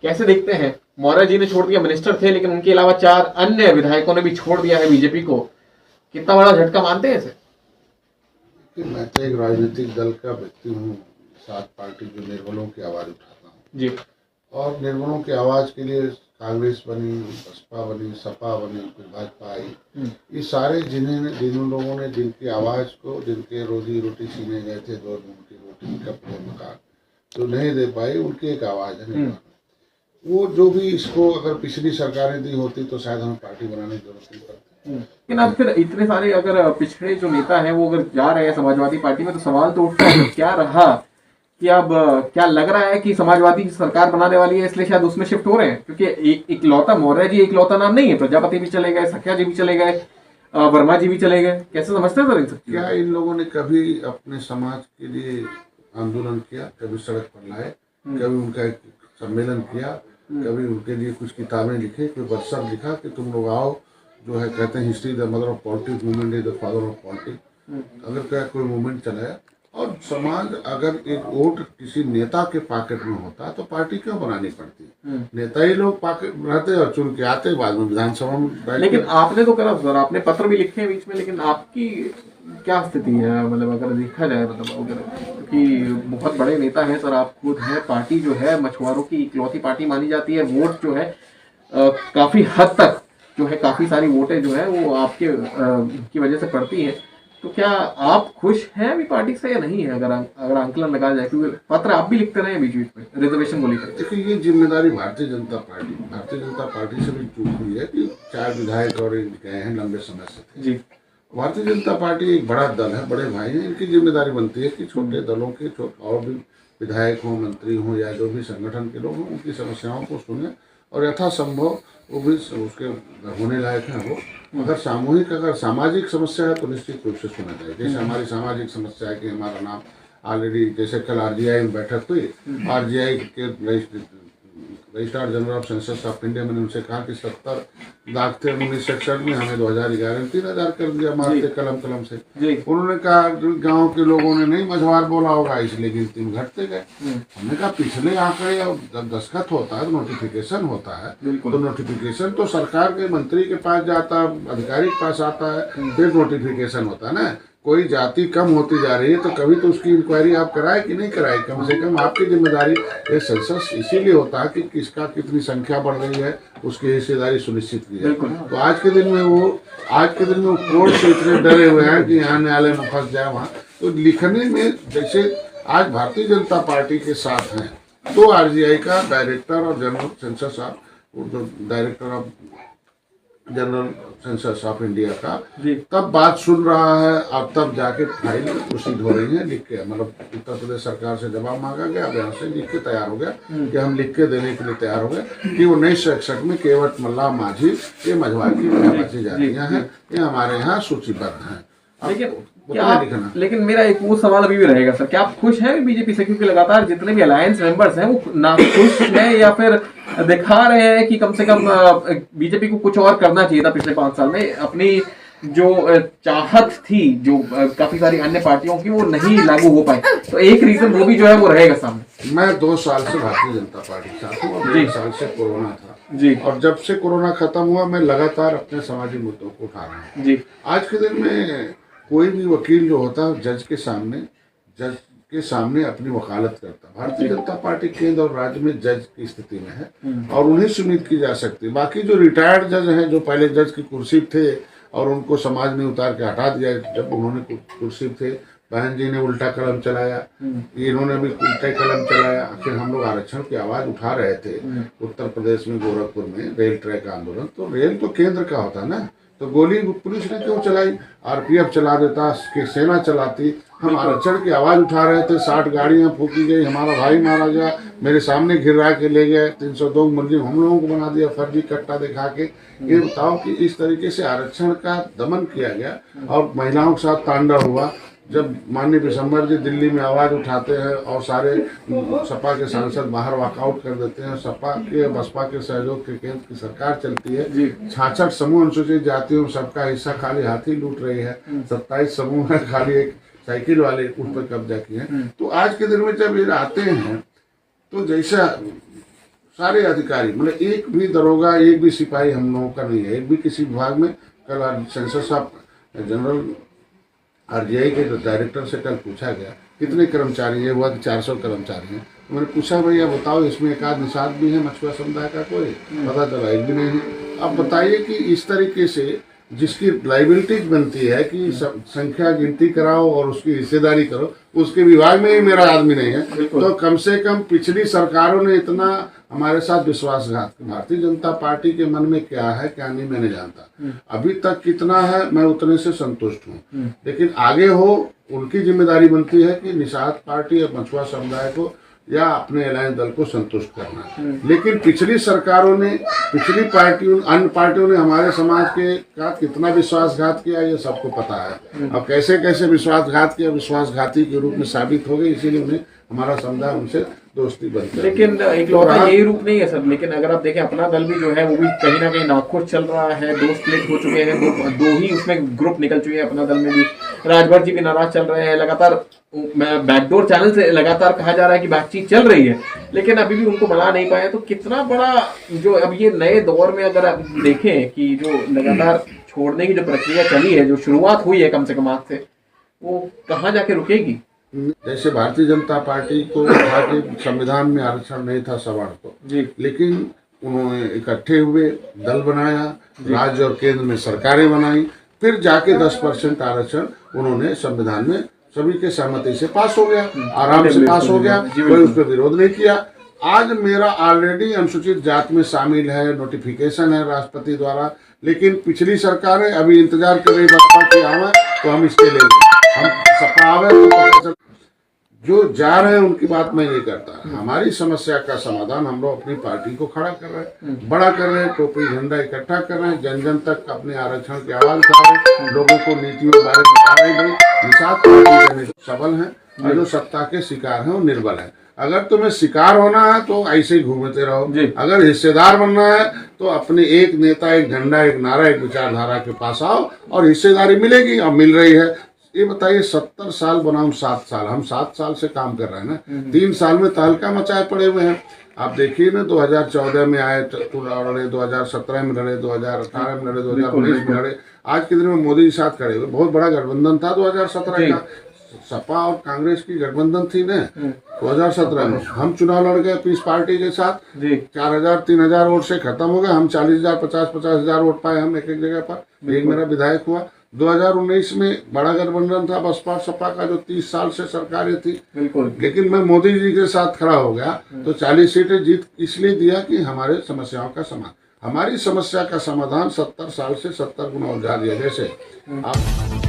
कैसे देखते हैं? मौर्य जी ने छोड़ दिया, मिनिस्टर थे, लेकिन उनके अलावा 4 अन्य विधायकों ने भी छोड़ दिया है बीजेपी को। कितना बड़ा झटका मानते हैं इसे? कि मैं तो एक राजनीतिक दल का व्यक्ति हूँ, 7 पार्टी जो निर्बलों की आवाज उठाता हूँ जी। और निर्बलों की आवाज के लिए कांग्रेस बनी, बसपा बनी, सपा बनी, फिर भाजपा आई। ये सारे जिन लोगों ने जिनकी आवाज को, जिनके रोजी रोटी छीने गए थे, 2 दिन की रोटी, कपड़े, मकान जो नहीं दे पाई, उनकी एक आवाज है निर्माण। वो जो भी इसको अगर पिछली सरकारें दी होती तो शायद हमें पार्टी बनाने की जरूरत नहीं पड़ती। लेकिन अब फिर इतने सारे अगर पिछड़े जो नेता हैं वो अगर जा रहे हैं समाजवादी पार्टी में, तो सवाल तो उठता है क्या रहा कि अब क्या लग रहा है कि समाजवादी सरकार बनाने वाली है, इसलिए शायद उसमें शिफ्ट हो रहे हैं? क्योंकि इकलौता मौर्य जी इकलौता नाम नहीं है, प्रजापति भी चले गए, सख्या जी भी चले गए, वर्मा जी भी चले गए। कैसे समझते हैं सर इन सब चीजों? क्या इन लोगों ने कभी अपने समाज के लिए आंदोलन किया? कभी सड़क पर लाए, कभी उनका एक सम्मेलन किया, कभी उनके लिए कुछ किताबें लिखे, कोई वर्कशॉप लिखा कि तुम लोग आओ, जो है कहते हैं history the mother of politics, movement is the father of politics. अगर क्या कोई मूवमेंट चलाया और समाज अगर एक वोट किसी नेता के पॉकेट में होता तो पार्टी क्यों बनानी पड़ती? नेता ही लोग पॉकेट रहते और चुन के आते, बाद में विधानसभा में बैठते। लेकिन आपने तो करा सर, आपने पत्र भी लिखे हैं बीच में, लेकिन आपकी क्या स्थिति है, मतलब अगर देखा जाए, मतलब क्योंकि बहुत बड़े नेता हैं सर, आप खुद हैं, पार्टी जो है मछुआरों की इकलौती पार्टी मानी जाती है, वोट जो है काफी हद तक जो है, काफी सारी वोटें जो है वो आपके की वजह से पड़ती है। तो क्या आप खुश हैं अभी पार्टी से या नहीं है, अगर आंकलन लगाया जाए? क्योंकि पत्र आप भी लिखते रहे बीच बीच में रिजर्वेशन को लेकर। देखिए, ये जिम्मेदारी भारतीय जनता पार्टी से भी चूक हुई है कि 4 विधायक और गए हैं लंबे समय से जी। भारतीय जनता पार्टी एक बड़ा दल है, बड़े भाई हैं, इनकी जिम्मेदारी बनती है कि छोटे दलों के और भी विधायक हों, मंत्री हों या जो भी संगठन के लोग हों, उनकी समस्याओं को सुने और यथासंभव वो भी उसके होने लायक है वो। अगर सामूहिक, अगर सामाजिक समस्या है तो निश्चित रूप से सुना चाहिए। जैसे हमारी सामाजिक समस्या है कि हमारा नाम ऑलरेडी, जैसे कल आरजीआई में बैठक हुई, आरजीआई के registrar general of census of India, मैंने उनसे कहा कि 70 लाख थे 1961 में, हमें 2011 में 3000 कर दिया मारते कलम से। उन्होंने कहा गांव के लोगों ने नहीं मझवार बोला होगा इसलिए गिनती में घटते गए। हमने कहा पिछले आंकड़े जब दस्तखत होता है तो नोटिफिकेशन होता है, तो नोटिफिकेशन तो सरकार के मंत्री के पास जाता है, अधिकारी के पास आता है, फिर नोटिफिकेशन होता है ना। कोई जाति कम होती जा रही है तो कभी तो उसकी इंक्वायरी आप कराए कि नहीं कराए? कम से कम आपकी जिम्मेदारी, ये सेंसस इसीलिए होता है कि किसका कितनी संख्या बढ़ रही है, उसकी हिस्सेदारी सुनिश्चित की जाए। तो आज के दिन में वो कोर्ट से इतने डरे हुए हैं कि यहाँ न्यायालय में फंस जाए वहाँ। तो लिखने में, जैसे आज भारतीय जनता पार्टी के साथ हैं तो आरजीआई का डायरेक्टर और जनरल सेंसस ऑफ, जो director of general census of India का तब बात सुन रहा है और तब जाके फाइल प्रोसीड हो रही है लिख के। मतलब उत्तर प्रदेश सरकार से जवाब मांगा गया, अब यहाँ से लिख के तैयार हो गया कि हम लिख के देने के लिए तैयार हो गए कि 1961 में केवट मल्ला माझी, ये मझवार की प्रजाति जातियाँ हैं, ये हमारे यहाँ सूचीबद्ध हैं। लेकिन मेरा एक वो सवाल अभी भी रहेगा सर, क्या आप खुश हैं बीजेपी से? क्योंकि लगातार जितने भी अलायंस मेंबर्स हैं वो ना खुश हैं या फिर दिखा रहे हैं कि कम से कम बीजेपी को कुछ और करना चाहिए था पिछले 5 साल में, अपनी जो चाहत थी जो काफी सारी अन्य पार्टियों की, वो नहीं लागू हो पाए। तो एक रीजन वो भी जो है वो रहेगा सामने। मैं 2 साल से भारतीय जनता पार्टी के साथ हूँ और 1 साल से कोरोना था जी, और जब से कोरोना खत्म हुआ मैं लगातार अपने सामाजिक मुद्दों को उठा रहा हूँ जी। आज के दिन में कोई भी वकील जो होता है जज के सामने अपनी वकालत करता है। भारतीय जनता पार्टी केंद्र और राज्य में जज की स्थिति में है और उन्हें से उम्मीद की जा सकती है। बाकी जो रिटायर्ड जज हैं, जो पहले जज की कुर्सी थे और उनको समाज ने उतार के हटा दिया, जब उन्होंने कुर्सी थे, बहन जी ने उल्टा कलम चलाया, इन्होंने भी उल्टा कलम चलाया। आखिर हम लोग आरक्षण की आवाज उठा रहे थे उत्तर प्रदेश में, गोरखपुर में रेल ट्रैक आंदोलन, तो रेल तो केंद्र का होता ना, तो गोली पुलिस ने क्यों चलाई? आरपीएफ चला देता, सेना चलाती। हम आरक्षण की आवाज उठा रहे थे, 60 गाड़ियां फूकी गई, हमारा भाई मारा गया, मेरे सामने घिरा के ले गए, 302 मुलजिम हम लोगों को बना दिया फर्जी कट्टा दिखा के। ये बताओ कि इस तरीके से आरक्षण का दमन किया गया और महिलाओं के साथ तांडव हुआ। जब माननीय विशंबर जी दिल्ली में आवाज उठाते हैं और सारे सपा के सांसद बाहर वॉकआउट कर देते हैं, सपा के बसपा के सहयोग के केंद्र की सरकार चलती है, 66 समूह अनुसूचित जातियों में सबका हिस्सा खाली हाथी लूट रही है, 27 समूह है खाली एक साइकिल वाले उस पर कब्जा किए हैं। तो आज के दिन में जब ये आते हैं तो जैसा सारे अधिकारी, मतलब एक भी दरोगा, एक भी सिपाही हम लोगों का नहीं है, एक भी किसी विभाग में। कल सेंसर साहब जनरल आरजीआई के डायरेक्टर से कल पूछा गया कितने कर्मचारी है, हुआ कि 400 कर्मचारी हैं। तो मैंने पूछा भैया बताओ इसमें एक आध निषाद भी है मछुआ समुदाय का, कोई पता चला एक भी नहीं है। अब बताइए कि इस तरीके से जिसकी लाइबिलिटीज बनती है कि संख्या गिनती कराओ और उसकी हिस्सेदारी करो, उसके विभाग में ही मेरा आदमी नहीं है, तो कम से कम पिछली सरकारों ने इतना हमारे साथ विश्वासघात। भारतीय जनता पार्टी के मन में क्या है क्या नहीं मैं नहीं जानता, अभी तक कितना है मैं उतने से संतुष्ट हूँ, लेकिन आगे हो उनकी जिम्मेदारी बनती है कि निषाद पार्टी और मछुआ समुदाय को या अपने अलायंस दल को संतुष्ट करना। लेकिन पिछली सरकारों ने, पिछली पार्टियों, अन्य पार्टियों ने हमारे समाज के का कितना विश्वासघात किया ये सबको पता है। अब कैसे कैसे विश्वासघात किया, विश्वासघाती के रूप में साबित हो गए, इसीलिए उन्हें हमारा समुदाय उनसे दोस्ती बनती है। लेकिन इकलौता यही रूप नहीं है सर। लेकिन अगर आप देखें अपना दल भी जो है वो भी कहीं ना कहीं नाखुश चल रहा है, 2 स्प्लिट हो चुके हैं, दो ही उसमें ग्रुप निकल चुके हैं। अपना दल में भी राजभर जी भी नाराज चल रहे हैं, लगातार बैकडोर चैनल से लगातार कहा जा रहा है कि बातचीत चल रही है, लेकिन अभी भी उनको मना नहीं पाए। तो कितना बड़ा जो अब ये नए दौर में अगर आप देखें कि जो लगातार छोड़ने की जो प्रक्रिया चली है, जो शुरुआत हुई है कम से कम आज से, वो कहाँ जाके रुकेगी? जैसे भारतीय जनता पार्टी को था कि संविधान में आरक्षण नहीं था सवर्ण को जी, लेकिन उन्होंने इकट्ठे हुए दल बनाया, राज्य और केंद्र में सरकारें बनाई, फिर जाके 10% आरक्षण उन्होंने संविधान में सभी के सहमति से पास हो गया, आराम से पास हो गया, कोई उस पर विरोध नहीं किया। आज मेरा ऑलरेडी अनुसूचित जात में शामिल है, नोटिफिकेशन है राष्ट्रपति द्वारा, लेकिन पिछली सरकारें अभी इंतजार कर रही बसपा की आवे तो हम इसके लेंगे, हम सपा आवे तो पता चल। जो जा रहे हैं उनकी बात मैं नहीं करता, हमारी समस्या का समाधान हम लोग अपनी पार्टी को खड़ा कर रहे हैं, बड़ा कर रहे हैं, टोपी झंडा इकट्ठा कर रहे हैं, जन जन तक अपने आरक्षण की आवाज उठा रहे हैं, लोगों को नीतियों के बारे में बता रहे हैं। निषाद पार्टी के सबल हैं और जो सत्ता के शिकार हैं वो निर्बल है। अगर तुम्हें शिकार होना है तो ऐसे ही घूमते रहो, अगर हिस्सेदार बनना है तो अपने एक नेता, एक झंडा, एक नारा, एक विचारधारा के पास आओ और हिस्सेदारी मिलेगी, और मिल रही है। ये बताइए 70 साल बनाम 7 साल, हम 7 साल से काम कर रहे हैं ना, 3 साल में तहलका मचाए पड़े हुए हैं। आप देखिए ना, 2014 में आए लड़े, 2017 में लड़े, 2018 में लड़े, 2019 में लड़े, आज के दिन में मोदी के साथ खड़े हुए। बहुत बड़ा गठबंधन था 2017 का, सपा और कांग्रेस की गठबंधन थी ना 2017 में। हम चुनाव लड़ गए पीस पार्टी के साथ, 4000-3000 वोट से खत्म हो गया, हम 40,000 50,000 वोट पाए हम एक जगह पर, एक मेरा विधायक हुआ। 2019 में बड़ा गठबंधन था बसपा सपा का, जो 30 साल से सरकारें थी, बिल्कुल, लेकिन मैं मोदी जी के साथ खड़ा हो गया तो 40 सीटें जीत इसलिए दिया कि हमारे समस्याओं का समाधान, हमारी समस्या का समाधान 70 साल से 70 गुना उलझा दिया। जैसे आप